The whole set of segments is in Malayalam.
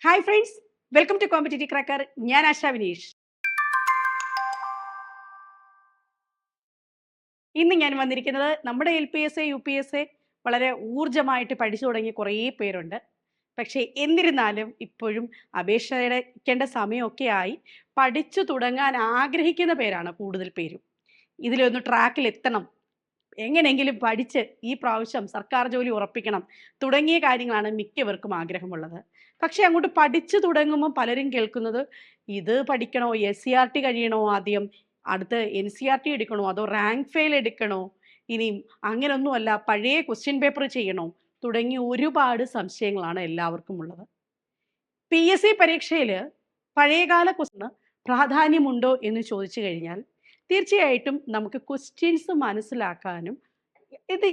Hi friends, welcome to competitive cracker. ഞാൻ ആശ വിനീഷ്. ഇന്ന് ഞാൻ വന്നിരിക്കുന്നത് നമ്മുടെ LPSA UPSA വളരെ ഊർജ്ജമായിട്ട് പഠിച്ചു തുടങ്ങിയ കുറേ പേരുണ്ട്. പക്ഷേ എന്നിരുന്നാലും ഇപ്പോഴും അപേക്ഷയുടെ സമയമൊക്കെ ആയി പഠിച്ചു തുടങ്ങാൻ ആഗ്രഹിക്കുന്ന പേരാണ് കൂടുതൽ പേരും. ഇതിലൊന്ന് ട്രാക്കിൽ എത്തണം, എങ്ങനെയെങ്കിലും പഠിച്ച് ഈ പ്രാവശ്യം സർക്കാർ ജോലി ഉറപ്പിക്കണം തുടങ്ങിയ കാര്യങ്ങളാണ് മിക്കവർക്കും ആഗ്രഹമുള്ളത്. പക്ഷെ അങ്ങോട്ട് പഠിച്ചു തുടങ്ങുമ്പോൾ പലരും കേൾക്കുന്നത്, ഇത് പഠിക്കണോ, SCRT കഴിയണോ, ആദ്യം അടുത്ത് NCRT എടുക്കണോ, അതോ റാങ്ക് ഫെയിൽ എടുക്കണോ, ഇനിയും അങ്ങനൊന്നുമല്ല പഴയ ക്വസ്റ്റ്യൻ പേപ്പർ ചെയ്യണോ തുടങ്ങി ഒരുപാട് സംശയങ്ങളാണ് എല്ലാവർക്കും ഉള്ളത്. PSC പരീക്ഷയിൽ പഴയകാല ക്വസ്റ്റ്യന് പ്രാധാന്യമുണ്ടോ എന്ന് ചോദിച്ചു കഴിഞ്ഞാൽ തീർച്ചയായിട്ടും നമുക്ക് ക്വസ്റ്റ്യൻസ് മനസ്സിലാക്കാനും ഇത്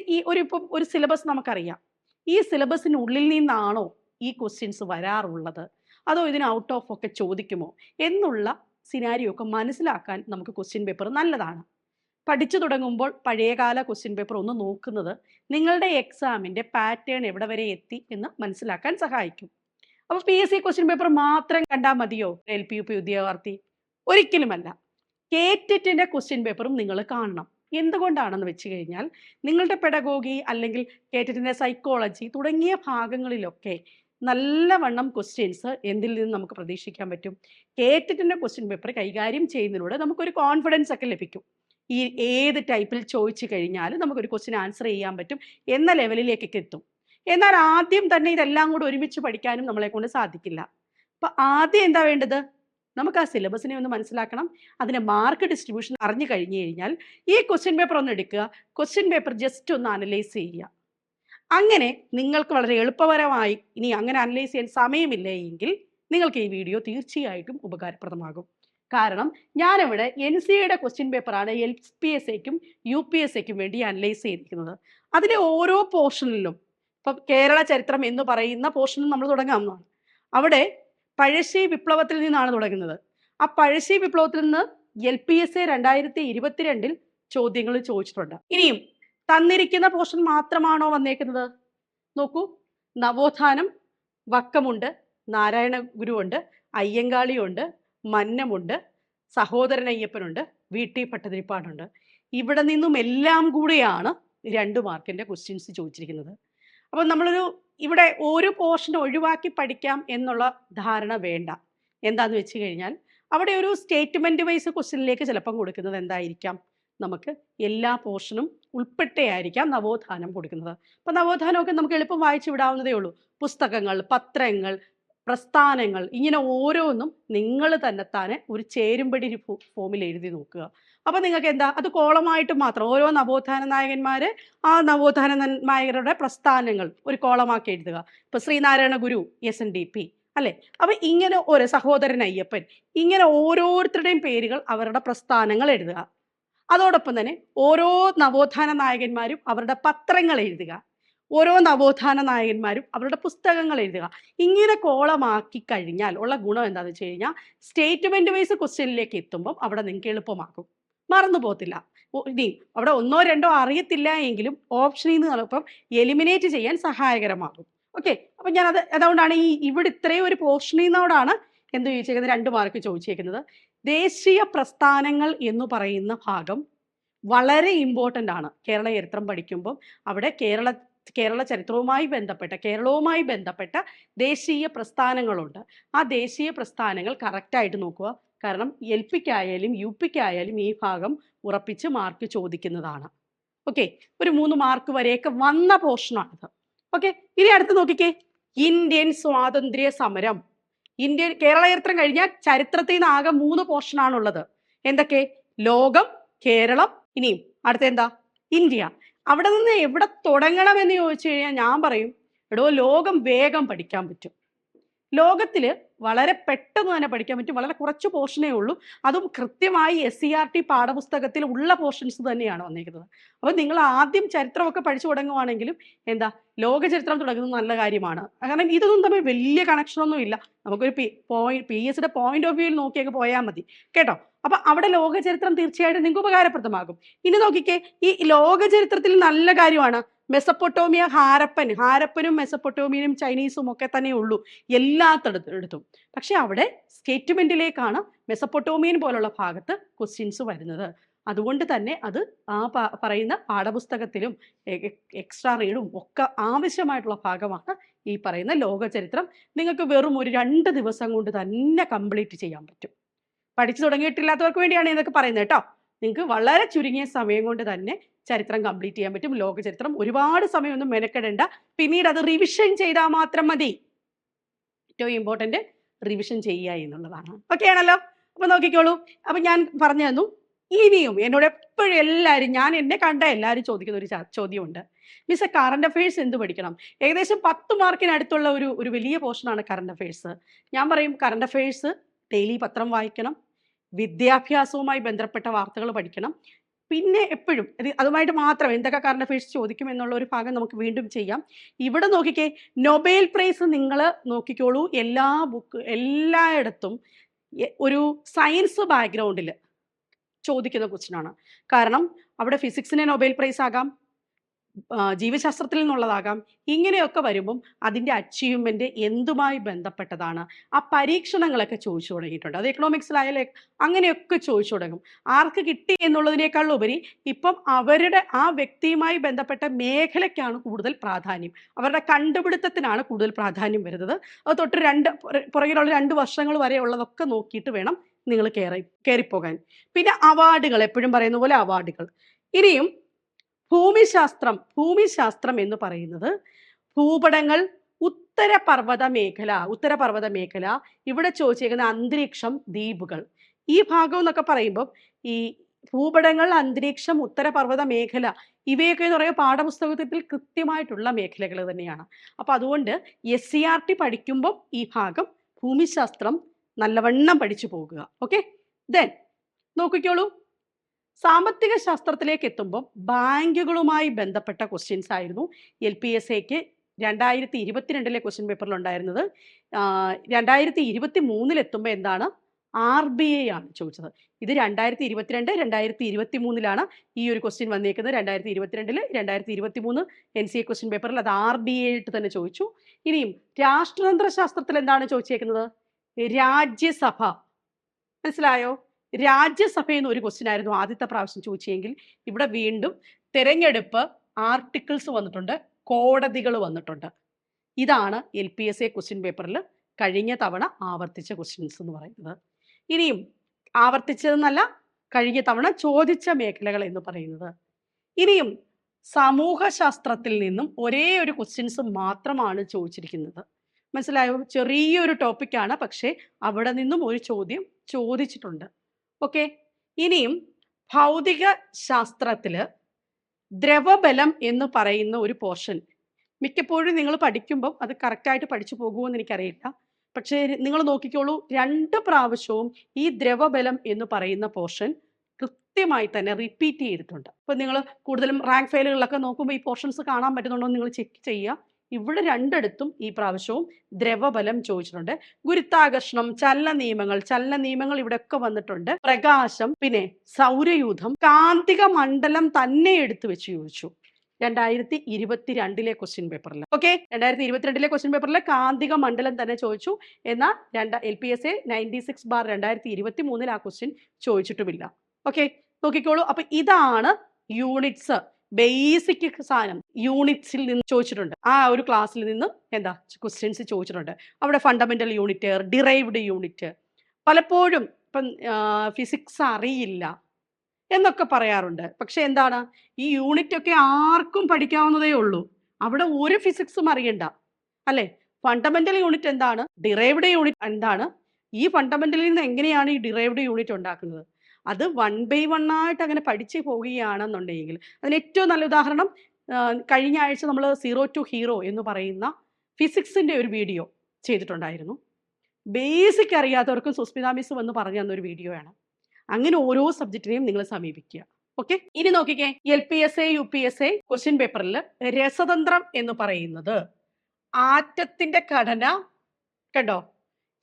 ഇപ്പം ഒരു സിലബസ് നമുക്കറിയാം, ഈ സിലബസിനുള്ളിൽ നിന്നാണോ ഈ ക്വസ്റ്റ്യൻസ് വരാറുള്ളത്, അതോ ഇതിന് ഔട്ട് ഓഫ് ഒക്കെ ചോദിക്കുമോ എന്നുള്ള സിനാരിയോ ഒക്കെ മനസ്സിലാക്കാൻ നമുക്ക് ക്വസ്റ്റ്യൻ പേപ്പർ നല്ലതാണ്. പഠിച്ചു തുടങ്ങുമ്പോൾ പഴയകാല ക്വസ്റ്റ്യൻ പേപ്പർ ഒന്ന് നോക്കുന്നത് നിങ്ങളുടെ എക്സാമിൻ്റെ പാറ്റേൺ എവിടെ വരെ എത്തി എന്ന് മനസ്സിലാക്കാൻ സഹായിക്കും. അപ്പോൾ PSC ക്വസ്റ്റ്യൻ പേപ്പർ മാത്രം കണ്ടാൽ മതിയോ LP UP ഉദ്യോഗാർത്ഥി? ഒരിക്കലുമല്ല. കേറ്റിൻ്റെ ക്വസ്റ്റ്യൻ പേപ്പറും നിങ്ങൾ കാണണം. എന്തുകൊണ്ടാണെന്ന് വെച്ച് കഴിഞ്ഞാൽ നിങ്ങളുടെ പെഡഗോഗി അല്ലെങ്കിൽ കേറ്റിൻ്റെ സൈക്കോളജി തുടങ്ങിയ ഭാഗങ്ങളിലൊക്കെ നല്ലവണ്ണം ക്വസ്റ്റ്യൻസ് എന്തിൽ നിന്ന് നമുക്ക് പ്രതീക്ഷിക്കാൻ പറ്റും? കേറ്റിൻ്റെ ക്വസ്റ്റ്യൻ പേപ്പർ കൈകാര്യം ചെയ്യുന്നതിലൂടെ നമുക്കൊരു കോൺഫിഡൻസ് ഒക്കെ ലഭിക്കും. ഈ ഏത് ടൈപ്പിൽ ചോദിച്ചു കഴിഞ്ഞാലും നമുക്കൊരു ക്വസ്റ്റ്യൻ ആൻസർ ചെയ്യാൻ പറ്റും എന്ന ലെവലിലേക്കൊക്കെ എത്തും. എന്നാൽ ആദ്യം തന്നെ ഇതെല്ലാം കൂടെ ഒരുമിച്ച് പഠിക്കാനും നമ്മളെ കൊണ്ട് സാധിക്കില്ല. അപ്പം ആദ്യം എന്താ വേണ്ടത്? നമുക്ക് ആ സിലബസിനെ ഒന്ന് മനസ്സിലാക്കണം. അതിൻ്റെ മാർക്ക് ഡിസ്ട്രിബ്യൂഷൻ അറിഞ്ഞു കഴിഞ്ഞു കഴിഞ്ഞാൽ ഈ ക്വസ്റ്റ്യൻ പേപ്പർ ഒന്ന് എടുക്കുക, ക്വസ്റ്റ്യൻ പേപ്പർ ജസ്റ്റ് ഒന്ന് അനലൈസ് ചെയ്യുക. അങ്ങനെ നിങ്ങൾക്ക് വളരെ എളുപ്പകരമായി, ഇനി അങ്ങനെ അനലൈസ് ചെയ്യാൻ സമയമില്ല എങ്കിൽ നിങ്ങൾക്ക് ഈ വീഡിയോ തീർച്ചയായിട്ടും ഉപകാരപ്രദമാകും. കാരണം ഞാനിവിടെ NCAയുടെ ക്വസ്റ്റ്യൻ പേപ്പറാണ് LPSAയ്ക്കും UPSAയ്ക്കും വേണ്ടി അനലൈസ് ചെയ്തിരിക്കുന്നത്. അതിലെ ഓരോ പോർഷനിലും ഇപ്പം കേരള ചരിത്രം എന്ന് പറയുന്ന പോർഷനിൽ നമ്മൾ തുടങ്ങാവുന്നതാണ്. അവിടെ പഴശ്ശി വിപ്ലവത്തിൽ നിന്നാണ് തുടങ്ങുന്നത്. ആ പഴശ്ശി വിപ്ലവത്തിൽ നിന്ന് LPSA 2022 ചോദ്യങ്ങൾ ചോദിച്ചിട്ടുണ്ട്. ഇനിയും തന്നിരിക്കുന്ന പോർഷൻ മാത്രമാണോ വന്നേക്കുന്നത്? നോക്കൂ, നവോത്ഥാനം, വക്കമുണ്ട്, നാരായണ ഗുരുവുണ്ട്, അയ്യങ്കാളിയുണ്ട്, മന്നമുണ്ട്, സഹോദരൻ അയ്യപ്പനുണ്ട്, VT ഭട്ടതിരിപ്പാടുണ്ട്. ഇവിടെ നിന്നും എല്ലാം കൂടെയാണ് 2 മാർക്കിൻ്റെ ക്വസ്റ്റ്യൻസ് ചോദിച്ചിരിക്കുന്നത്. അപ്പം ഇവിടെ ഒരു പോർഷൻ ഒഴിവാക്കി പഠിക്കാം എന്നുള്ള ധാരണ വേണ്ട. എന്താന്ന് വെച്ച് കഴിഞ്ഞാൽ അവിടെ ഒരു സ്റ്റേറ്റ്മെൻറ്റ് വൈസ് ക്വസ്റ്റ്യനിലേക്ക് ചിലപ്പം കൊടുക്കുന്നത് എന്തായിരിക്കാം? നമുക്ക് എല്ലാ പോർഷനും ഉൾപ്പെട്ടയായിരിക്കാം നവോത്ഥാനം കൊടുക്കുന്നത്. അപ്പം നവോത്ഥാനമൊക്കെ നമുക്ക് എളുപ്പം വായിച്ചു വിടാവുന്നതേ ഉള്ളൂ. പുസ്തകങ്ങൾ, പത്രങ്ങൾ, പ്രസ്ഥാനങ്ങൾ, ഇങ്ങനെ ഓരോന്നും നിങ്ങൾ തന്നെത്താനെ ഒരു ചേരുംപടി ഫോമിൽ എഴുതി നോക്കുക. അപ്പം നിങ്ങൾക്ക് എന്താ, അത് കോളമായിട്ട് മാത്രം ഓരോ നവോത്ഥാന നായകന്മാർ, ആ നവോത്ഥാന നായകരുടെ പ്രസ്ഥാനങ്ങൾ ഒരു കോളമാക്കി എഴുതുക. ഇപ്പം ശ്രീനാരായണ ഗുരു SNDP അല്ലേ? അപ്പം ഇങ്ങനെ ഓരോ സഹോദരൻ അയ്യപ്പൻ, ഇങ്ങനെ ഓരോരുത്തരുടെയും പേരുകൾ, അവരുടെ പ്രസ്ഥാനങ്ങൾ എഴുതുക. അതോടൊപ്പം തന്നെ ഓരോ നവോത്ഥാന നായകന്മാരും അവരുടെ പത്രങ്ങൾ എഴുതുക, ഓരോ നവോത്ഥാന നായകന്മാരും അവരുടെ പുസ്തകങ്ങൾ എഴുതുക. ഇങ്ങനെ കോളമാക്കി കഴിഞ്ഞാൽ ഉള്ള ഗുണം എന്താണെന്ന് വെച്ച് കഴിഞ്ഞാൽ സ്റ്റേറ്റ്മെൻറ്റ് വൈസ് ക്വസ്റ്റ്യനിലേക്ക് എത്തുമ്പം അവിടെ നിങ്ങൾക്ക് എളുപ്പമാകും, മറന്നു പോകത്തില്ല. ഇനി അവിടെ 1 or 2 അറിയത്തില്ല എങ്കിലും ഓപ്ഷനിൽ നിന്ന് ചിലപ്പം എലിമിനേറ്റ് ചെയ്യാൻ സഹായകരമാകും. ഓക്കെ, അപ്പം അതുകൊണ്ടാണ് ഇവിടെ ഇത്രയും ഒരു പോർഷനിൽ നിന്നോടാണ് എന്ത് ചോദിച്ചേക്കുന്നത്, 2 മാർക്ക് ചോദിച്ചേക്കുന്നത്. ദേശീയ പ്രസ്ഥാനങ്ങൾ എന്ന് പറയുന്ന ഭാഗം വളരെ ഇമ്പോർട്ടൻ്റ് ആണ്. കേരള ചരിത്രം പഠിക്കുമ്പം അവിടെ കേരള ചരിത്രവുമായി ബന്ധപ്പെട്ട ദേശീയ പ്രസ്ഥാനങ്ങളുണ്ട്. ആ ദേശീയ പ്രസ്ഥാനങ്ങൾ കറക്റ്റായിട്ട് നോക്കുക. കാരണം LPക്കായാലും UPക്കായാലും ഈ ഭാഗം ഉറപ്പിച്ച് മാർക്ക് ചോദിക്കുന്നതാണ്. ഓക്കെ, ഒരു 3 മാർക്ക് വരെയൊക്കെ വന്ന പോർഷനാണിത്. ഓക്കെ, ഇനി അടുത്ത് നോക്കിക്കേ, ഇന്ത്യൻ സ്വാതന്ത്ര്യ സമരം. കേരള ചരിത്രം കഴിഞ്ഞാൽ ചരിത്രത്തിൽ നിന്ന് ആകെ 3 പോർഷനാണുള്ളത്. എന്തൊക്കെ? ലോകം, കേരളം, ഇനിയും അടുത്ത എന്താ? ഇന്ത്യ. അവിടെ നിന്ന് എവിടെ തുടങ്ങണമെന്ന് ചോദിച്ചു കഴിഞ്ഞാൽ ഞാൻ പറയും, എടോ ലോകം വേഗം പഠിക്കാൻ പറ്റും. ലോകത്തിൽ വളരെ പെട്ടെന്ന് തന്നെ പഠിക്കാൻ പറ്റും. വളരെ കുറച്ച് പോർഷനേ ഉള്ളൂ. അതും കൃത്യമായി SCRT പാഠപുസ്തകത്തിൽ ഉള്ള പോർഷൻസ് തന്നെയാണ് വന്നിരിക്കുന്നത്. അപ്പോൾ നിങ്ങൾ ആദ്യം ചരിത്രമൊക്കെ പഠിച്ചു തുടങ്ങുവാണെങ്കിലും എന്താ, ലോക ചരിത്രം തുടങ്ങുന്നത് നല്ല കാര്യമാണ്. കാരണം ഇതൊന്നും തമ്മിൽ വലിയ കണക്ഷനൊന്നും ഇല്ല. നമുക്കൊരു PSCയുടെ പോയിന്റ് ഓഫ് വ്യൂവിൽ നോക്കിയൊക്കെ പോയാൽ മതി കേട്ടോ. അപ്പം അവിടെ ലോക ചരിത്രം തീർച്ചയായിട്ടും നിങ്ങൾക്ക് ഉപകാരപ്രദമാകും. ഇനി നോക്കിക്കേ, ഈ ലോക ചരിത്രത്തിൽ നല്ല കാര്യമാണ് മെസപ്പൊട്ടോമിയ ഹാരപ്പനും മെസപ്പൊട്ടോമിയനും ചൈനീസും ഒക്കെ തന്നെ ഉള്ളൂ എല്ലാത്തിടത്തും. പക്ഷെ അവിടെ സ്റ്റേറ്റ്മെന്റിലേക്കാണ് മെസപ്പൊട്ടോമിയൻ പോലുള്ള ഭാഗത്ത് ക്വസ്റ്റ്യൻസ് വരുന്നത്. അതുകൊണ്ട് തന്നെ അത് ആ പറയുന്ന പാഠപുസ്തകത്തിലും എക്സ്ട്രാ റീഡും ഒക്കെ ആവശ്യമായിട്ടുള്ള ഭാഗമാണ് ഈ പറയുന്ന ലോകചരിത്രം. നിങ്ങൾക്ക് വെറും ഒരു 2 ദിവസം കൊണ്ട് തന്നെ കംപ്ലീറ്റ് ചെയ്യാൻ പറ്റും. പഠിച്ചു തുടങ്ങിയിട്ടില്ലാത്തവർക്ക് വേണ്ടിയാണ് ഇതൊക്കെ പറയുന്നത് കേട്ടോ. നിങ്ങൾക്ക് വളരെ ചുരുങ്ങിയ സമയം കൊണ്ട് തന്നെ ചരിത്രം കംപ്ലീറ്റ് ചെയ്യാൻ പറ്റും. ലോകചരിത്രം ഒരുപാട് സമയമൊന്നും മെനക്കെടേണ്ട. പിന്നീട് അത് റിവിഷൻ ചെയ്താൽ മാത്രം മതി. ഏറ്റവും ഇമ്പോർട്ടൻറ്റ് റിവിഷൻ ചെയ്യുക എന്നുള്ളതാണ്. ഓക്കെ ആണല്ലോ? അപ്പൊ നോക്കിക്കോളൂ. അപ്പൊ ഞാൻ പറഞ്ഞു തന്നു. ഇനിയും എന്നോട് എപ്പോഴും എല്ലാവരും, ഞാൻ എന്നെ കണ്ട എല്ലാവരും ചോദിക്കുന്ന ഒരു ചോദ്യമുണ്ട്, മിസ് കറണ്ട് അഫയേഴ്സ് എന്ത് പഠിക്കണം? ഏകദേശം 10 മാർക്കിനടുത്തുള്ള ഒരു വലിയ പോർഷനാണ് കറണ്ട് അഫയേഴ്സ്. ഞാൻ പറയും കറണ്ട് അഫയേഴ്സ് ഡെയിലി പത്രം വായിക്കണം, വിദ്യാഭ്യാസവുമായി ബന്ധപ്പെട്ട വാർത്തകൾ പഠിക്കണം. പിന്നെ എപ്പോഴും അതുമായിട്ട് മാത്രം എന്തൊക്കെ കറണ്ട് അഫയേഴ്സ് ചോദിക്കും എന്നുള്ള ഒരു ഭാഗം നമുക്ക് വീണ്ടും ചെയ്യാം. ഇവിടെ നോക്കിക്കേ, നൊബേൽ പ്രൈസ് നിങ്ങൾ നോക്കിക്കോളൂ. എല്ലായിടത്തും ഒരു സയൻസ് ബാക്ക്ഗ്രൗണ്ടിൽ ചോദിക്കുന്ന ക്വസ്റ്റ്യൻ ആണ്. കാരണം അവിടെ ഫിസിക്സിന് നൊബേൽ പ്രൈസ് ആകാം, ജീവശാസ്ത്രത്തിൽ നിന്നുള്ളതാകാം. ഇങ്ങനെയൊക്കെ വരുമ്പം അതിൻ്റെ അച്ചീവ്മെൻറ്റ് എന്തുമായി ബന്ധപ്പെട്ടതാണ്, ആ പരീക്ഷണങ്ങളൊക്കെ ചോദിച്ചു തുടങ്ങിയിട്ടുണ്ട്. അത് എക്കണോമിക്സിലായാലും അങ്ങനെയൊക്കെ ചോദിച്ചു തുടങ്ങും. ആർക്ക് കിട്ടി എന്നുള്ളതിനേക്കാളുപരി ഇപ്പം അവരുടെ ആ വ്യക്തിയുമായി ബന്ധപ്പെട്ട മേഖലയ്ക്കാണ് കൂടുതൽ പ്രാധാന്യം, അവരുടെ കണ്ടുപിടുത്തത്തിനാണ് കൂടുതൽ പ്രാധാന്യം വരുന്നത്. അത് തൊട്ട് പുറകിലുള്ള 2 വർഷങ്ങൾ വരെ ഉള്ളതൊക്കെ നോക്കിയിട്ട് വേണം നിങ്ങൾ കയറിപ്പോകാൻ. പിന്നെ അവാർഡുകൾ, എപ്പോഴും പറയുന്ന പോലെ അവാർഡുകൾ. ഇനിയും ഭൂമിശാസ്ത്രം എന്ന് പറയുന്നത് ഭൂപടങ്ങൾ, ഉത്തരപർവ്വത മേഖല, ഇവിടെ ചോദിച്ചേക്കുന്ന അന്തരീക്ഷം, ദ്വീപുകൾ, ഈ ഭാഗം എന്നൊക്കെ പറയുമ്പോൾ ഈ ഭൂപടങ്ങൾ, അന്തരീക്ഷം, ഉത്തരപർവ്വത മേഖല ഇവയൊക്കെ എന്ന് പറയുമ്പോൾ പാഠപുസ്തകത്തിൽ കൃത്യമായിട്ടുള്ള മേഖലകൾ തന്നെയാണ്. അപ്പോൾ അതുകൊണ്ട് SCERT പഠിക്കുമ്പോൾ ഈ ഭാഗം ഭൂമിശാസ്ത്രം നല്ലവണ്ണം പഠിച്ചു പോകുക. ഓക്കെ, ദെൻ നോക്കിക്കോളൂ. സാമ്പത്തിക ശാസ്ത്രത്തിലേക്ക് എത്തുമ്പോൾ ബാങ്കുകളുമായി ബന്ധപ്പെട്ട ക്വസ്റ്റ്യൻസ് ആയിരുന്നു LPSAക്ക് 2022 ക്വസ്റ്റ്യൻ പേപ്പറിൽ ഉണ്ടായിരുന്നത്. 2023 എത്തുമ്പോൾ എന്താണ്, RBI ആണ് ചോദിച്ചത്. ഇത് 2022, 2023 ഈ ഒരു ക്വസ്റ്റ്യൻ വന്നേക്കുന്നത്. 2022, 2023 NCA ക്വസ്റ്റ്യൻ പേപ്പറിൽ അത് RBI ആയിട്ട് തന്നെ ചോദിച്ചു. ഇനിയും രാഷ്ട്രതന്ത്ര ശാസ്ത്രത്തിൽ എന്താണ് ചോദിച്ചേക്കുന്നത്, രാജ്യസഭ. മനസ്സിലായോ? രാജ്യസഭയിൽ ഒരു ക്വസ്റ്റ്യൻ ആയിരുന്നു ആദ്യത്തെ പ്രാവശ്യം ചോദിച്ചെങ്കിൽ ഇവിടെ വീണ്ടും തെരഞ്ഞെടുപ്പ്, ആർട്ടിക്കിൾസ് വന്നിട്ടുണ്ട്, കോടതികൾ വന്നിട്ടുണ്ട്. ഇതാണ് LPSA ക്വസ്റ്റ്യൻ പേപ്പറിൽ കഴിഞ്ഞ തവണ ആവർത്തിച്ച ക്വസ്റ്റ്യൻസ് എന്ന് പറയുന്നത്. ഇനിയും ആവർത്തിച്ചതെന്നല്ല, കഴിഞ്ഞ തവണ ചോദിച്ച മേഖലകൾ എന്ന് പറയുന്നത്. ഇനിയും സമൂഹശാസ്ത്രത്തിൽ നിന്നും ഒരേ ഒരു ക്വസ്റ്റ്യൻസ് മാത്രമാണ് ചോദിച്ചിരിക്കുന്നത്. മനസ്സിലായോ? ചെറിയൊരു ടോപ്പിക്കാണ്, പക്ഷേ അവിടെ നിന്നും ഒരു ചോദ്യം ചോദിച്ചിട്ടുണ്ട്. ഓക്കെ, ഇനിയും ഭൗതിക ശാസ്ത്രത്തിൽ ദ്രവബലം എന്ന് പറയുന്ന ഒരു പോർഷൻ മിക്കപ്പോഴും നിങ്ങൾ പഠിക്കുമ്പോൾ അത് കറക്റ്റായിട്ട് പഠിച്ചു പോകുമെന്ന് എനിക്കറിയില്ല. പക്ഷേ നിങ്ങൾ നോക്കിക്കോളൂ, 2 പ്രാവശ്യവും ഈ ദ്രവബലം എന്ന് പറയുന്ന പോർഷൻ കൃത്യമായി തന്നെ റിപ്പീറ്റ് ചെയ്തിട്ടുണ്ട്. അപ്പോൾ നിങ്ങൾ കൂടുതലും റാങ്ക് ഫയലുകളിലൊക്കെ നോക്കുമ്പോൾ ഈ പോർഷൻസ് കാണാൻ പറ്റുന്നുണ്ടോ എന്ന് നിങ്ങൾ ചെക്ക് ചെയ്യുക. ഇവിടെ 2 ഇടത്തും ഈ പ്രാവശ്യവും ദ്രവബലം ചോദിച്ചിട്ടുണ്ട്. ഗുരുത്വാകർഷണം, ചലന നിയമങ്ങൾ ഇവിടെയൊക്കെ വന്നിട്ടുണ്ട്. പ്രകാശം, പിന്നെ സൗരയൂഥം, കാന്തിക മണ്ഡലം തന്നെ എടുത്തു വെച്ച് ചോദിച്ചു 2022 ക്വസ്റ്റ്യൻ പേപ്പറിൽ. ഓക്കെ, 2022 ക്വസ്റ്റ്യൻ പേപ്പറിൽ കാന്തിക മണ്ഡലം തന്നെ ചോദിച്ചു. എന്നാൽ LPSA 96/2023 ആ ക്വസ്റ്റ്യൻ ചോദിച്ചിട്ടുമില്ല. ഓക്കെ, നോക്കിക്കോളൂ. അപ്പൊ ഇതാണ് യൂണിറ്റ്സ്, ബേസിക് സാധനം യൂണിറ്റ്സിൽ നിന്ന് ചോദിച്ചിട്ടുണ്ട്. ആ ഒരു ക്ലാസ്സിൽ നിന്ന് എന്താ ക്വസ്റ്റ്യൻസ് ചോദിച്ചിട്ടുണ്ട്. അവിടെ ഫണ്ടമെന്റൽ യൂണിറ്റ്, ഡിറൈവ്ഡ് യൂണിറ്റ്, പലപ്പോഴും ഇപ്പം ഫിസിക്സ് അറിയില്ല എന്നൊക്കെ പറയാറുണ്ട്. പക്ഷെ എന്താണ്, ഈ യൂണിറ്റ് ഒക്കെ ആർക്കും പഠിക്കാവുന്നതേ ഉള്ളൂ. അവിടെ ഒരു ഫിസിക്സും അറിയണ്ട, അല്ലേ? ഫണ്ടമെന്റൽ യൂണിറ്റ് എന്താണ്, ഡിറൈവ്ഡ് യൂണിറ്റ് എന്താണ്, ഈ ഫണ്ടമെന്റലിൽ നിന്ന് എങ്ങനെയാണ് ഈ ഡിറൈവ്ഡ് യൂണിറ്റ് ഉണ്ടാക്കുന്നത്, അത് 1 by 1 ആയിട്ട് അങ്ങനെ പഠിച്ചു പോവുകയാണെന്നുണ്ടെങ്കിൽ അതിന് ഏറ്റവും നല്ല ഉദാഹരണം, കഴിഞ്ഞ ആഴ്ച നമ്മൾ 0 to Hero എന്ന് പറയുന്ന ഫിസിക്സിൻ്റെ ഒരു വീഡിയോ ചെയ്തിട്ടുണ്ടായിരുന്നു. ബേസിക് അറിയാത്തവർക്കും സുസ്മിത മിസ് വന്ന് പറഞ്ഞു തന്നൊരു വീഡിയോയാണ്. അങ്ങനെ ഓരോ സബ്ജക്റ്റിനെയും നിങ്ങൾ സമീപിക്കുക. ഓക്കെ, ഇനി നോക്കിക്കേ, LPSA UPSA ക്വസ്റ്റ്യൻ പേപ്പറിൽ രസതന്ത്രം എന്ന് പറയുന്നത് ആറ്റത്തിന്റെ ഘടന കണ്ടോ,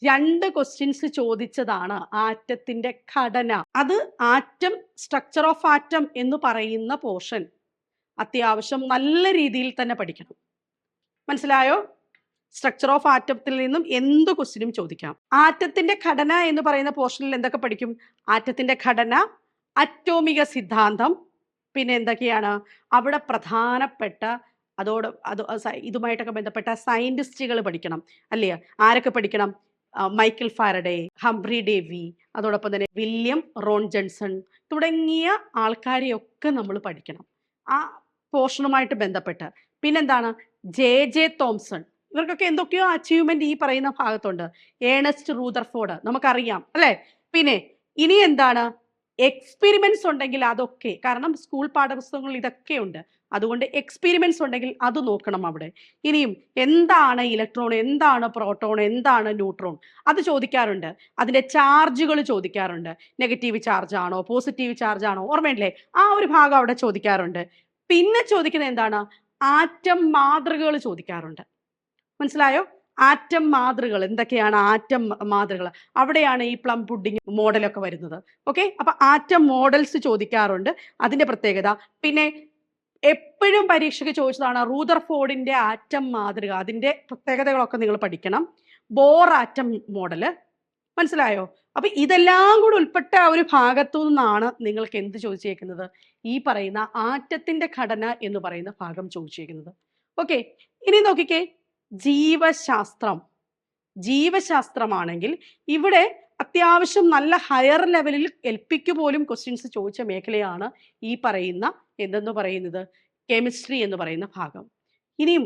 2 ക്വസ്റ്റ്യൻസ് ചോദിച്ചതാണ്. ആറ്റത്തിന്റെ ഘടന, അത് ആറ്റം, സ്ട്രക്ചർ ഓഫ് ആറ്റം എന്ന് പറയുന്ന പോർഷൻ, അത്യാവശ്യം നല്ല രീതിയിൽ തന്നെ പഠിക്കണം. മനസ്സിലായോ? സ്ട്രക്ചർ ഓഫ് ആറ്റത്തിൽ നിന്നും എന്ത് ക്വസ്റ്റ്യനും ചോദിക്കാം. ആറ്റത്തിന്റെ ഘടന എന്ന് പറയുന്ന പോർഷനിൽ എന്തൊക്കെ പഠിക്കും? ആറ്റത്തിന്റെ ഘടന, അറ്റോമിക സിദ്ധാന്തം, പിന്നെ എന്തൊക്കെയാണ് അവിടെ പ്രധാനപ്പെട്ട ഇതുമായിട്ടൊക്കെ ബന്ധപ്പെട്ട സയന്റിസ്റ്റുകൾ പഠിക്കണം അല്ലേ? ആരൊക്കെ പഠിക്കണം? മൈക്കിൾ ഫാരഡേ, ഹംഫ്രി ഡേവി, അതോടൊപ്പം തന്നെ വില്യം റോൺ ജൺസൺ തുടങ്ങിയ ആൾക്കാരെയൊക്കെ നമ്മൾ പഠിക്കണം ആ പോർഷനുമായിട്ട് ബന്ധപ്പെട്ട്. പിന്നെന്താണ്? ജെ തോംസൺ, ഇവർക്കൊക്കെ എന്തൊക്കെയോ അച്ചീവ്മെന്റ് ഈ പറയുന്ന ഭാഗത്തുണ്ട്. ഏണസ്റ്റ് റൂദർഫോർഡ് നമുക്കറിയാം അല്ലേ? പിന്നെ ഇനി എന്താണ്? എക്സ്പെരിമെന്റ്സ് ഉണ്ടെങ്കിൽ അതൊക്കെ, കാരണം സ്കൂൾ പാഠപുസ്തകങ്ങളിൽ ഇതൊക്കെ ഉണ്ട്, അതുകൊണ്ട് എക്സ്പെരിമെന്റ്സ് ഉണ്ടെങ്കിൽ അത് നോക്കണം അവിടെ. ഇനിയും എന്താണ് ഇലക്ട്രോൺ, എന്താണ് പ്രോട്ടോൺ, എന്താണ് ന്യൂട്രോൺ, അത് ചോദിക്കാറുണ്ട്. അതിന്റെ ചാർജുകൾ ചോദിക്കാറുണ്ട്. നെഗറ്റീവ് ചാർജ് ആണോ പോസിറ്റീവ് ചാർജ് ആണോ, ഓർമ്മയില്ലേ? ആ ഒരു ഭാഗം അവിടെ ചോദിക്കാറുണ്ട്. പിന്നെ ചോദിക്കുന്നത് എന്താണ്? ആറ്റം മാതൃകകൾ ചോദിക്കാറുണ്ട്. മനസ്സിലായോ? ആറ്റം മാതൃകൾ എന്തൊക്കെയാണ്? ആറ്റം മാതൃകൾ അവിടെയാണ് ഈ പ്ലം പുഡിംഗ് മോഡലൊക്കെ വരുന്നത്. ഓക്കെ, അപ്പൊ ആറ്റം മോഡൽസ് ചോദിക്കാറുണ്ട്, അതിന്റെ പ്രത്യേകത. പിന്നെ എപ്പോഴും പരീക്ഷയ്ക്ക് ചോദിച്ചതാണ് റൂദർഫോർഡിന്റെ ആറ്റം മാതൃക, അതിന്റെ പ്രത്യേകതകളൊക്കെ നിങ്ങൾ പഠിക്കണം. ബോർ ആറ്റം മോഡല്, മനസ്സിലായോ? അപ്പൊ ഇതെല്ലാം കൂടി ഉൾപ്പെട്ട ഒരു ഭാഗത്തു നിന്നാണ് നിങ്ങൾക്ക് എന്ത് ചോദിച്ചേക്കുന്നത്? ഈ പറയുന്ന ആറ്റത്തിന്റെ ഘടന എന്ന് പറയുന്ന ഭാഗം ചോദിച്ചേക്കുന്നത്. ഓക്കെ, ഇനി നോക്കിക്കേ, ജീവശാസ്ത്രമാണെങ്കിൽ ഇവിടെ അത്യാവശ്യം നല്ല ഹയർ ലെവലിൽ എൽപിക്ക് പോലും ക്വസ്റ്റ്യൻസ് ചോദിച്ച മേഖലയാണ് ഈ പറയുന്ന എന്തെന്ന് പറയുന്നത് കെമിസ്ട്രി എന്ന് പറയുന്ന ഭാഗം. ഇനിയും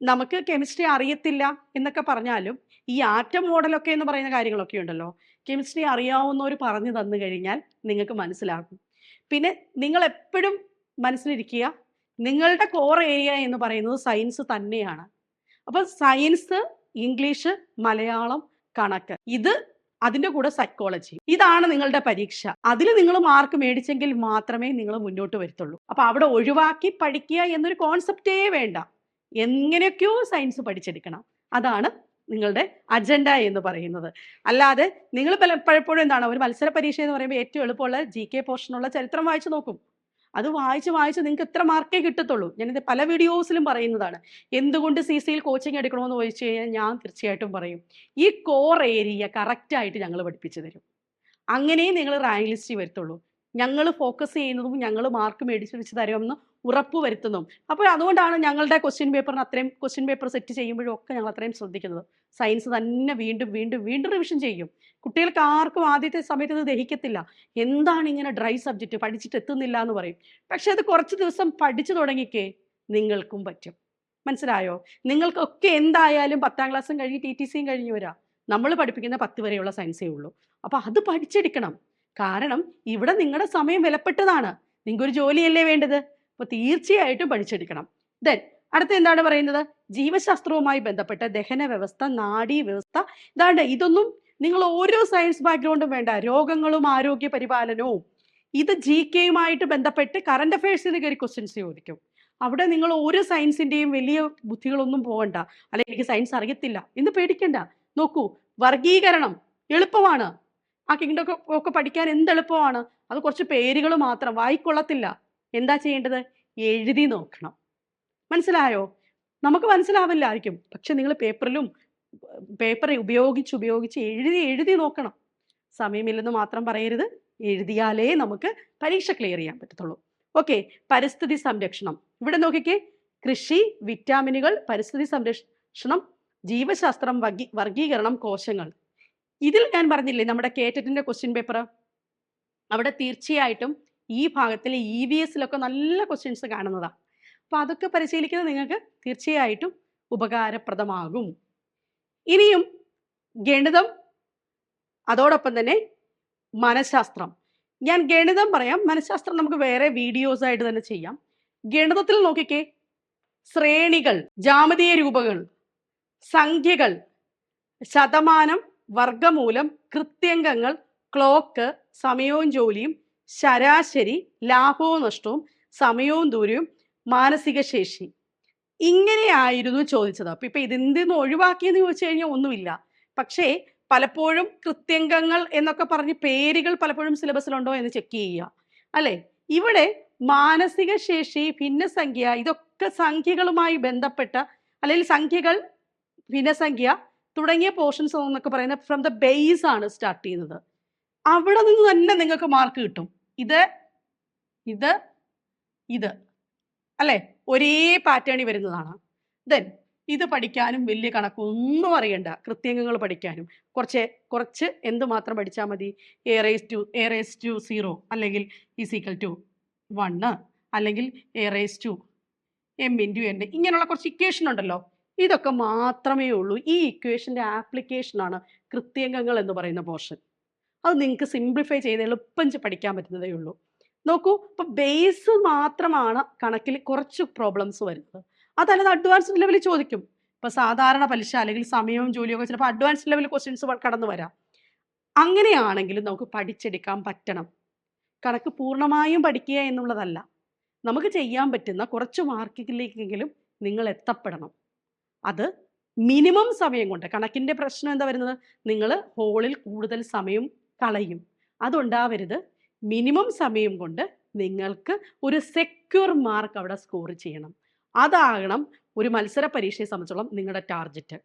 നമുക്ക് കെമിസ്ട്രി അറിയത്തില്ല എന്നൊക്കെ പറഞ്ഞാലും ഈ ആറ്റം മോഡലൊക്കെ എന്ന് പറയുന്ന കാര്യങ്ങളൊക്കെ ഉണ്ടല്ലോ, കെമിസ്ട്രി അറിയാവുന്നവർ പറഞ്ഞു തന്നു കഴിഞ്ഞാൽ നിങ്ങൾക്ക് മനസ്സിലാകും. പിന്നെ നിങ്ങൾ എപ്പോഴും മനസ്സിലിരിക്കുക, നിങ്ങളുടെ കോർ ഏരിയ എന്ന് പറയുന്നത് സയൻസ് തന്നെയാണ്. അപ്പൊ സയൻസ്, ഇംഗ്ലീഷ്, മലയാളം, കണക്ക്, ഇത് അതിൻ്റെ കൂടെ സൈക്കോളജി, ഇതാണ് നിങ്ങളുടെ പരീക്ഷ. അതിൽ നിങ്ങൾ മാർക്ക് മേടിച്ചെങ്കിൽ മാത്രമേ നിങ്ങൾ മുന്നോട്ട് വരത്തുള്ളൂ. അപ്പൊ അവിടെ ഒഴിവാക്കി പഠിക്കുക എന്നൊരു കോൺസെപ്റ്റേ വേണ്ട. എങ്ങനെയൊക്കെയോ സയൻസ് പഠിച്ചെടുക്കണം, അതാണ് നിങ്ങളുടെ അജണ്ട എന്ന് പറയുന്നത്. അല്ലാതെ നിങ്ങൾ പലപ്പോഴും എന്താണ്, ഒരു മത്സര പരീക്ഷ എന്ന് പറയുമ്പോൾ ഏറ്റവും എളുപ്പമുള്ള GK പോർഷനുള്ള ചരിത്രം വായിച്ചു നോക്കും. അത് വായിച്ച് നിങ്ങൾക്ക് എത്ര മാർക്കേ കിട്ടത്തുള്ളൂ. ഞാനിത് പല വീഡിയോസിലും പറയുന്നതാണ്. എന്തുകൊണ്ട് CCയിൽ കോച്ചിങ് എടുക്കണമെന്ന് ചോദിച്ചു കഴിഞ്ഞാൽ ഞാൻ തീർച്ചയായിട്ടും പറയും, ഈ കോർ ഏരിയ കറക്റ്റായിട്ട് ഞങ്ങൾ പഠിപ്പിച്ചു തരും. അങ്ങനെ നിങ്ങൾ റാങ്ക് ലിസ്റ്റ് വരത്തുള്ളൂ. ഞങ്ങൾ ഫോക്കസ് ചെയ്യുന്നതും ഞങ്ങൾ മാർക്ക് മേടിച്ച് വെച്ച് തരുമെന്ന് ഉറപ്പ് വരുത്തുന്നു. അപ്പോൾ അതുകൊണ്ടാണ് ഞങ്ങളുടെ ക്വസ്റ്റ്യൻ പേപ്പറിന് അത്രയും ക്വസ്റ്റ്യൻ പേപ്പർ സെറ്റ് ചെയ്യുമ്പോഴും ഒക്കെ ഞങ്ങൾ അത്രയും ശ്രദ്ധിക്കുന്നത്. സയൻസ് തന്നെ വീണ്ടും വീണ്ടും വീണ്ടും റിവിഷൻ ചെയ്യും. കുട്ടികൾക്ക് ആർക്കും ആദ്യത്തെ സമയത്ത് ഇത് ദഹിക്കത്തില്ല. എന്താണ് ഇങ്ങനെ ഡ്രൈ സബ്ജക്റ്റ്, പഠിച്ചിട്ട് എത്തുന്നില്ല എന്ന് പറയും. പക്ഷെ അത് കുറച്ച് ദിവസം പഠിച്ചു തുടങ്ങിക്കേ, നിങ്ങൾക്കും പറ്റും. മനസ്സിലായോ? നിങ്ങൾക്കൊക്കെ എന്തായാലും 10ാം ക്ലാസ്സും കഴിഞ്ഞ് TTCയും കഴിഞ്ഞ് വരാം. നമ്മൾ പഠിപ്പിക്കുന്ന 10 വരെയുള്ള സയൻസേ ഉള്ളൂ. അപ്പോൾ അത് പഠിച്ചെടുക്കണം. കാരണം ഇവിടെ നിങ്ങളുടെ സമയം വിലപ്പെട്ടതാണ്. നിങ്ങൾക്കൊരു ജോലിയല്ലേ വേണ്ടത്. അപ്പോൾ തീർച്ചയായിട്ടും പഠിച്ചെടുക്കണം. ദെൻ അടുത്ത എന്താണ് പറയുന്നത്? ജീവശാസ്ത്രവുമായി ബന്ധപ്പെട്ട ദഹന വ്യവസ്ഥ, നാഡീ വ്യവസ്ഥ, ഇതൊന്നും നിങ്ങൾ ഓരോ സയൻസ് ബാക്ക്ഗ്രൗണ്ടും വേണ്ട. രോഗങ്ങളും ആരോഗ്യ പരിപാലനവും, ഇത് GKയുമായിട്ട് ബന്ധപ്പെട്ട് കറണ്ട് അഫയേഴ്സിന് കയറി ക്വസ്റ്റ്യൻസ് ചോദിക്കും. അവിടെ നിങ്ങൾ ഓരോ സയൻസിന്റെയും വലിയ ബുദ്ധികളൊന്നും പോകണ്ട. അല്ല എനിക്ക് സയൻസ് അറിയത്തില്ല എന്ന് പേടിക്കണ്ട. നോക്കൂ, വർഗീകരണം എളുപ്പമാണ്. ആ കിങ്ഡം ഒക്കെ പഠിക്കാൻ എന്ത് എളുപ്പമാണ്. അത് കുറച്ച് പേരുകൾ മാത്രം, വായിക്കൊള്ളത്തില്ല. എന്താ ചെയ്യേണ്ടത്? എഴുതി നോക്കണം. മനസ്സിലായോ? നമുക്ക് മനസ്സിലാവില്ലായിരിക്കും, പക്ഷെ നിങ്ങൾ പേപ്പർ ഉപയോഗിച്ച് എഴുതി നോക്കണം. സമയമില്ലെന്ന് മാത്രം പറയരുത്, എഴുതിയാലേ നമുക്ക് പരീക്ഷ ക്ലിയർ ചെയ്യാൻ പറ്റത്തുള്ളൂ. ഓക്കെ, പരിസ്ഥിതി സംരക്ഷണം. ഇവിടെ നോക്കിക്കേ, കൃഷി, വിറ്റാമിനുകൾ, പരിസ്ഥിതി സംരക്ഷണം, ജീവശാസ്ത്രം, വർഗീകരണം, കോശങ്ങൾ. ഇതിൽ ഞാൻ പറഞ്ഞില്ലേ നമ്മുടെ കേറ്ററ്റിന്റെ ക്വസ്റ്റ്യൻ പേപ്പർ, അവിടെ തീർച്ചയായിട്ടും ഈ ഭാഗത്തിൽ EVSലൊക്കെ നല്ല ക്വസ്റ്റ്യൻസ് കാണുന്നതാണ്. അപ്പോൾ അതൊക്കെ പരിശീലിക്കുന്നത് നിങ്ങൾക്ക് തീർച്ചയായിട്ടും ഉപകാരപ്രദമാകും. ഇനിയും ഗണിതം, അതോടൊപ്പം തന്നെ മനഃശാസ്ത്രം. ഞാൻ ഗണിതം പറയാം, മനഃശാസ്ത്രം നമുക്ക് വേറെ വീഡിയോസ് ആയിട്ട് തന്നെ ചെയ്യാം. ഗണിതത്തിൽ നോക്കിക്കേ, ശ്രേണികൾ, ജാമിതീയ രൂപങ്ങൾ, സംഖ്യകൾ, ശതമാനം, വർഗമൂലം, കൃത്യംഗങ്ങൾ, ക്ലോക്ക്, സമയവും ജോലിയും, ശരാശരി, ലാഭവും നഷ്ടവും, സമയവും ദൂരവും, മാനസിക ശേഷി. ഇങ്ങനെയായിരുന്നു ചോദിച്ചത്. അപ്പൊ ഇപ്പൊ ഇതെന്തെന്ന് ഒഴിവാക്കിയെന്ന് ചോദിച്ചു കഴിഞ്ഞാൽ ഒന്നുമില്ല. പക്ഷേ പലപ്പോഴും കൃത്യംഗങ്ങൾ എന്നൊക്കെ പറഞ്ഞ് പേരുകൾ പലപ്പോഴും സിലബസിലുണ്ടോ എന്ന് ചെക്ക് ചെയ്യുക, അല്ലേ? ഇവിടെ മാനസിക ശേഷി, ഭിന്നസംഖ്യ, ഇതൊക്കെ സംഖ്യകളുമായി ബന്ധപ്പെട്ട, അല്ലെങ്കിൽ സംഖ്യകൾ, ഭിന്നസംഖ്യ തുടങ്ങിയ പോർഷൻസ് എന്നൊക്കെ പറയുന്നത് ഫ്രം ദ ബേസ് ആണ് സ്റ്റാർട്ട് ചെയ്യുന്നത്. അവിടെ നിന്ന് തന്നെ നിങ്ങൾക്ക് മാർക്ക് കിട്ടും. ഇത് ഇത് ഇത് അല്ലെ, ഒരേ പാറ്റേണിൽ വരുന്നതാണ്. ദെൻ ഇത് പഠിക്കാനും വലിയ കണക്കൊന്നും അറിയണ്ട, കൃത്യങ്ങൾ പഠിക്കാനും കുറച്ച് എന്തുമാത്രം പഠിച്ചാൽ മതി. എ റേസ് ടു 0 അല്ലെങ്കിൽ = 1 അല്ലെങ്കിൽ a raise to m × n, ഇങ്ങനെയുള്ള കുറച്ച് ഇക്വേഷൻ ഉണ്ടല്ലോ, ഇതൊക്കെ മാത്രമേ ഉള്ളൂ. ഈ ഇക്വേഷൻ്റെ ആപ്ലിക്കേഷനാണ് കൃത്യങ്ങൾ എന്ന് പറയുന്ന പോർഷൻ. അത് നിങ്ങൾക്ക് സിംപ്ലിഫൈ ചെയ്ത് എളുപ്പം പഠിക്കാൻ പറ്റുന്നതേ ഉള്ളൂ. നോക്കൂ, ഇപ്പം ബേസ് മാത്രമാണ് കണക്കിൽ കുറച്ച് പ്രോബ്ലംസ് വരുന്നത്. അതല്ലാതെ അഡ്വാൻസ്ഡ് ലെവലിൽ ചോദിക്കും. ഇപ്പം സാധാരണ പലിശ അല്ലെങ്കിൽ സമയവും ജോലിയൊക്കെ ചിലപ്പോൾ അഡ്വാൻസ്ഡ് ലെവൽ ക്വസ്റ്റ്യൻസ് കടന്നു വരാം. അങ്ങനെയാണെങ്കിൽ നമുക്ക് പഠിച്ചെടുക്കാൻ പറ്റണം. കണക്ക് പൂർണ്ണമായും പഠിക്കുക എന്നുള്ളതല്ല, നമുക്ക് ചെയ്യാൻ പറ്റുന്ന കുറച്ച് മാർക്കിലേക്കെങ്കിലും നിങ്ങൾ എത്തപ്പെടണം. അത് മിനിമം സമയം കൊണ്ട്. കണക്കിൻ്റെ പ്രശ്നം എന്താ വരുന്നത്? നിങ്ങൾ ഹോളിൽ കൂടുതൽ സമയം കളയും. അതുണ്ടാവരുത്. മിനിമം സമയം കൊണ്ട് നിങ്ങൾക്ക് ഒരു സെക്യൂർ മാർക്ക് അവിടെ സ്കോർ ചെയ്യണം. അതാകണം ഒരു മത്സര പരീക്ഷയെ സംബന്ധിച്ചോളം നിങ്ങളുടെ ടാർഗറ്റ്.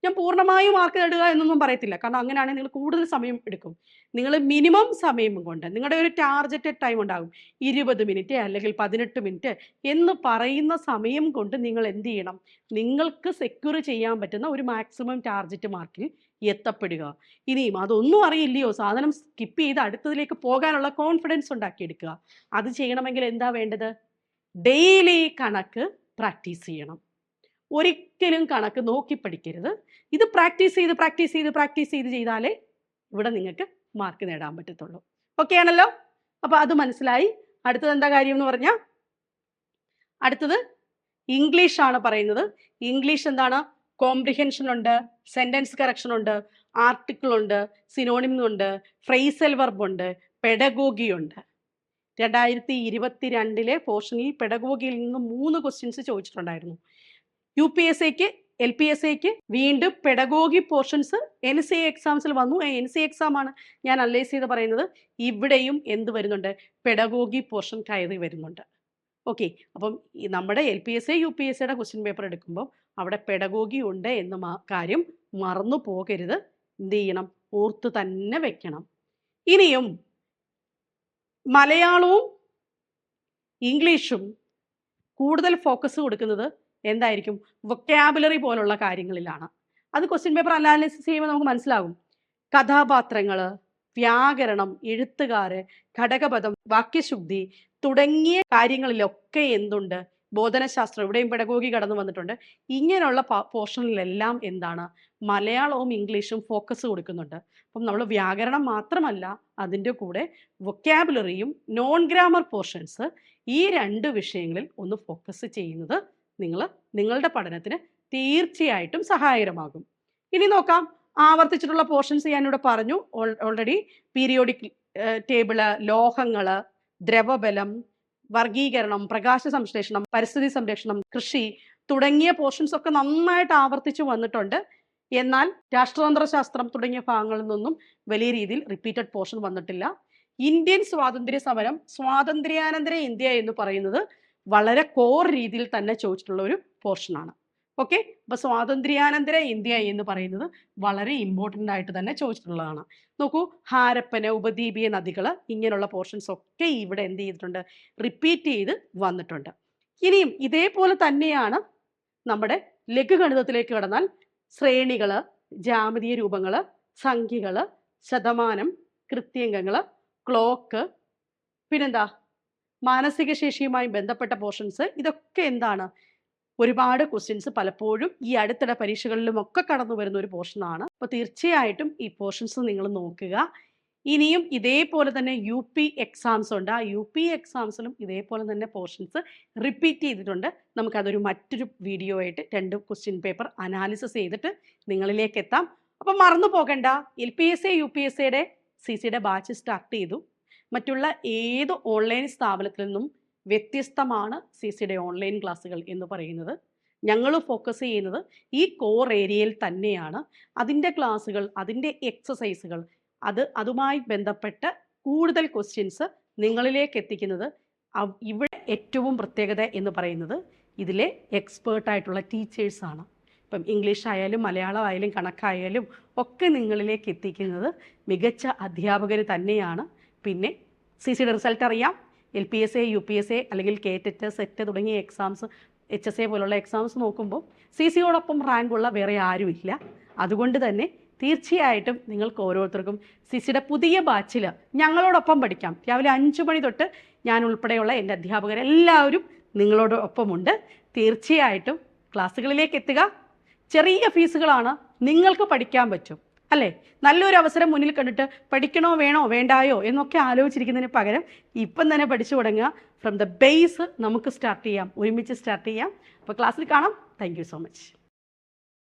ഞാൻ പൂർണ്ണമായും മാർക്ക് നേടുക എന്നൊന്നും പറയത്തില്ല, കാരണം അങ്ങനെയാണെങ്കിൽ നിങ്ങൾ കൂടുതൽ സമയം എടുക്കും. നിങ്ങൾ മിനിമം സമയം കൊണ്ട്, നിങ്ങളുടെ ഒരു ടാർഗറ്റഡ് ടൈം ഉണ്ടാകും, 20 മിനിറ്റ് അല്ലെങ്കിൽ 18 മിനിറ്റ് എന്ന് പറയുന്ന സമയം കൊണ്ട് നിങ്ങൾ എന്ത് ചെയ്യണം? നിങ്ങൾക്ക് സെക്യൂർ ചെയ്യാൻ പറ്റുന്ന ഒരു മാക്സിമം ടാർഗറ്റ് മാർക്കിൽ എത്തപ്പെടുക. ഇനിയും അതൊന്നും അറിയില്ലയോ, സാധനം സ്കിപ്പ് ചെയ്ത് അടുത്തതിലേക്ക് പോകാനുള്ള കോൺഫിഡൻസ് ഉണ്ടാക്കിയെടുക്കുക. അത് ചെയ്യണമെങ്കിൽ എന്താ വേണ്ടത്? ഡെയിലി കണക്ക് പ്രാക്ടീസ് ചെയ്യണം. ഒരിക്കലും കണക്ക് നോക്കി പഠിക്കരുത്. ഇത് പ്രാക്ടീസ് ചെയ്ത് ചെയ്താലേ ഇവിടെ നിങ്ങൾക്ക് മാർക്ക് നേടാൻ പറ്റത്തുള്ളൂ. ഓക്കെ ആണല്ലോ? അപ്പോൾ അത് മനസ്സിലായി. അടുത്തത് എന്താ കാര്യം എന്ന് പറഞ്ഞാൽ, അടുത്തത് ഇംഗ്ലീഷ് ആണ് പറയുന്നത്. ഇംഗ്ലീഷ് എന്താണ്? കോംപ്രിഹെൻഷൻ ഉണ്ട്, സെൻറ്റൻസ് കറക്ഷൻ ഉണ്ട്, ആർട്ടിക്കിൾ ഉണ്ട്, സിനോണിം ഉണ്ട്, ഫ്രേസൽ വെർബ് ഉണ്ട്, പെഡഗോഗി ഉണ്ട്. 2022 പോർഷനിൽ പെഡഗോഗിയിൽ നിന്ന് 3 ക്വസ്റ്റ്യൻസ് ചോദിച്ചിട്ടുണ്ടായിരുന്നു. UPSCക്ക് LPSCക്ക് വീണ്ടും പെഡഗോഗി പോർഷൻസ് NCA എക്സാംസിൽ വന്നു. NCA എക്സാമാണ് ഞാൻ അനലൈസ് ചെയ്ത് പറയുന്നത്. ഇവിടെയും എന്ത് വരുന്നുണ്ട്? പെഡഗോഗി പോർഷൻ കയറി വരുന്നുണ്ട്. ഓക്കെ, അപ്പം നമ്മുടെ LPSC UPSCയുടെ ക്വസ്റ്റ്യൻ പേപ്പർ എടുക്കുമ്പോൾ അവിടെ പെഡഗോഗി ഉണ്ട് എന്ന കാര്യം മറന്നു പോകരുത്. എന്ത് ചെയ്യണം? ഓർത്ത് തന്നെ വെക്കണം. ഇനിയും മലയാളവും ഇംഗ്ലീഷും കൂടുതൽ ഫോക്കസ് കൊടുക്കുന്നത് എന്തായിരിക്കും? വൊക്കാബുലറി പോലുള്ള കാര്യങ്ങളിലാണ്. അത് ക്വസ്റ്റ്യൻ പേപ്പർ അനാലിസിസ് ചെയ്യുമ്പോൾ നമുക്ക് മനസ്സിലാകും. കഥാപാത്രങ്ങൾ, വ്യാകരണം, എഴുത്തുകാര്, ഘടകപദം, വാക്യശുദ്ധി തുടങ്ങിയ കാര്യങ്ങളിലൊക്കെ എന്തുണ്ട്? ബോധനശാസ്ത്രം, ഇവിടെയും പെഡഗോഗി കടന്നു വന്നിട്ടുണ്ട്. ഇങ്ങനെയുള്ള പോർഷനിലെല്ലാം എന്താണ്? മലയാളവും ഇംഗ്ലീഷും ഫോക്കസ് കൊടുക്കുന്നുണ്ട്. അപ്പം നമ്മൾ വ്യാകരണം മാത്രമല്ല, അതിൻ്റെ കൂടെ വൊക്കാബുലറിയും നോൺ ഗ്രാമർ പോർഷൻസ്, ഈ 2 വിഷയങ്ങളിൽ ഒന്ന് ഫോക്കസ് ചെയ്യുന്നത് നിങ്ങളുടെ പഠനത്തിന് തീർച്ചയായിട്ടും സഹായകരമാകും. ഇനി നോക്കാം, ആവർത്തിച്ചിട്ടുള്ള പോർഷൻസ് ഞാനിവിടെ പറഞ്ഞു ഓൾറെഡി. പീരിയോഡിക് ടേബിള്, ലോഹങ്ങൾ, ദ്രവബലം, വർഗീകരണം, പ്രകാശ സംശ്ലേഷണം, പരിസ്ഥിതി സംരക്ഷണം, കൃഷി തുടങ്ങിയ പോർഷൻസ് ഒക്കെ നന്നായിട്ട് ആവർത്തിച്ചു വന്നിട്ടുണ്ട്. എന്നാൽ രാഷ്ട്രതന്ത്രശാസ്ത്രം തുടങ്ങിയ ഭാഗങ്ങളിൽ നിന്നൊന്നും വലിയ രീതിയിൽ റിപ്പീറ്റഡ് പോർഷൻ വന്നിട്ടില്ല. ഇന്ത്യൻ സ്വാതന്ത്ര്യ സമരം, സ്വാതന്ത്ര്യാനന്തര ഇന്ത്യ എന്ന് പറയുന്നത് വളരെ കോർ രീതിയിൽ തന്നെ ചോദിച്ചിട്ടുള്ള ഒരു പോർഷനാണ്. ഓക്കെ, അപ്പോൾ സ്വാതന്ത്ര്യാനന്തര ഇന്ത്യ എന്ന് പറയുന്നത് വളരെ ഇമ്പോർട്ടൻ്റ് ആയിട്ട് തന്നെ ചോദിച്ചിട്ടുള്ളതാണ്. നോക്കൂ, ഹാരപ്പന്, ഉപദ്വീപീയ നദികൾ, ഇങ്ങനെയുള്ള പോർഷൻസ് ഒക്കെ ഇവിടെ എന്ത് ചെയ്തിട്ടുണ്ട്? റിപ്പീറ്റ് ചെയ്ത് വന്നിട്ടുണ്ട്. ഇനിയും ഇതേപോലെ തന്നെയാണ് നമ്മുടെ ലഘുഗണിതത്തിലേക്ക് കടന്നാൽ ശ്രേണികൾ, ജാമിതീയ രൂപങ്ങൾ, സംഖ്യകൾ, ശതമാനം, കൃത്യംഗങ്ങൾ, ക്ലോക്ക്, പിന്നെന്താ മാനസിക ശേഷിയുമായി ബന്ധപ്പെട്ട പോർഷൻസ്. ഇതൊക്കെ എന്താണ്? ഒരുപാട് ക്വസ്റ്റ്യൻസ് പലപ്പോഴും ഈ അടുത്തിടെ പരീക്ഷകളിലും ഒക്കെ കടന്നു വരുന്ന ഒരു പോർഷനാണ്. അപ്പോൾ തീർച്ചയായിട്ടും ഈ പോർഷൻസ് നിങ്ങൾ നോക്കുക. ഇനിയും ഇതേപോലെ തന്നെ UP എക്സാംസ് ഉണ്ട്. ആ UP എക്സാംസിലും ഇതേപോലെ തന്നെ പോർഷൻസ് റിപ്പീറ്റ് ചെയ്തിട്ടുണ്ട്. നമുക്കതൊരു മറ്റൊരു വീഡിയോ ആയിട്ട് 2 ക്വസ്റ്റ്യൻ പേപ്പർ അനാലിസിസ് ചെയ്തിട്ട് നിങ്ങളിലേക്ക് എത്താം. അപ്പം മറന്നു പോകണ്ട, LPSC UPSCയുടെ CCയുടെ ബാച്ച് സ്റ്റാർട്ട് ചെയ്തു. മറ്റുള്ള ഏത് ഓൺലൈൻ സ്ഥാപനത്തിൽ നിന്നും വ്യത്യസ്തമാണ് CCയുടെ ഓൺലൈൻ ക്ലാസ്സുകൾ എന്ന് പറയുന്നത്. ഞങ്ങൾ ഫോക്കസ് ചെയ്യുന്നത് ഈ കോർ ഏരിയയിൽ തന്നെയാണ്. അതിൻ്റെ ക്ലാസ്സുകൾ, അതിൻ്റെ എക്സസൈസുകൾ, അതുമായി ബന്ധപ്പെട്ട കൂടുതൽ ക്വസ്റ്റ്യൻസ് നിങ്ങളിലേക്ക് എത്തിക്കുന്നത് ഇവിടെ ഏറ്റവും പ്രത്യേകത എന്ന് പറയുന്നത് ഇതിലെ എക്സ്പേർട്ടായിട്ടുള്ള ടീച്ചേഴ്സാണ്. ഇപ്പം ഇംഗ്ലീഷ് ആയാലും മലയാളം ആയാലും കണക്കായാലും ഒക്കെ നിങ്ങളിലേക്ക് എത്തിക്കുന്നത് മികച്ച അധ്യാപകർ തന്നെയാണ്. പിന്നെ CCയുടെ റിസൾട്ട് അറിയാം. LPSA UPSA അല്ലെങ്കിൽ കേറ്ററ്റ് സെറ്റ് തുടങ്ങിയ എക്സാംസ് HSA പോലുള്ള എക്സാംസ് നോക്കുമ്പോൾ CCയോടൊപ്പം റാങ്കുള്ള വേറെ ആരുമില്ല. അതുകൊണ്ട് തന്നെ തീർച്ചയായിട്ടും നിങ്ങൾക്ക് ഓരോരുത്തർക്കും CCയുടെ പുതിയ ബാച്ചിൽ ഞങ്ങളോടൊപ്പം പഠിക്കാം. രാവിലെ 5 മണി തൊട്ട് ഞാൻ ഉൾപ്പെടെയുള്ള എൻ്റെ അധ്യാപകരെല്ലാവരും നിങ്ങളോടൊപ്പമുണ്ട്. തീർച്ചയായിട്ടും ക്ലാസ്സുകളിലേക്ക് എത്തുക. ചെറിയ ഫീസുകളാണ്, നിങ്ങൾക്ക് പഠിക്കാൻ പറ്റും അല്ലേ? നല്ലൊരു അവസരം മുന്നിൽ കണ്ടിട്ട് പഠിക്കണോ വേണോ വേണ്ടായോ എന്നൊക്കെ ആലോചിച്ചിരിക്കുന്നതിന് പകരം ഇപ്പം തന്നെ പഠിച്ചു തുടങ്ങുക. ഫ്രം ദ ബേസ് നമുക്ക് സ്റ്റാർട്ട് ചെയ്യാം, ഒരുമിച്ച് സ്റ്റാർട്ട് ചെയ്യാം. അപ്പോൾ ക്ലാസ്സിൽ കാണാം. Thank you so much.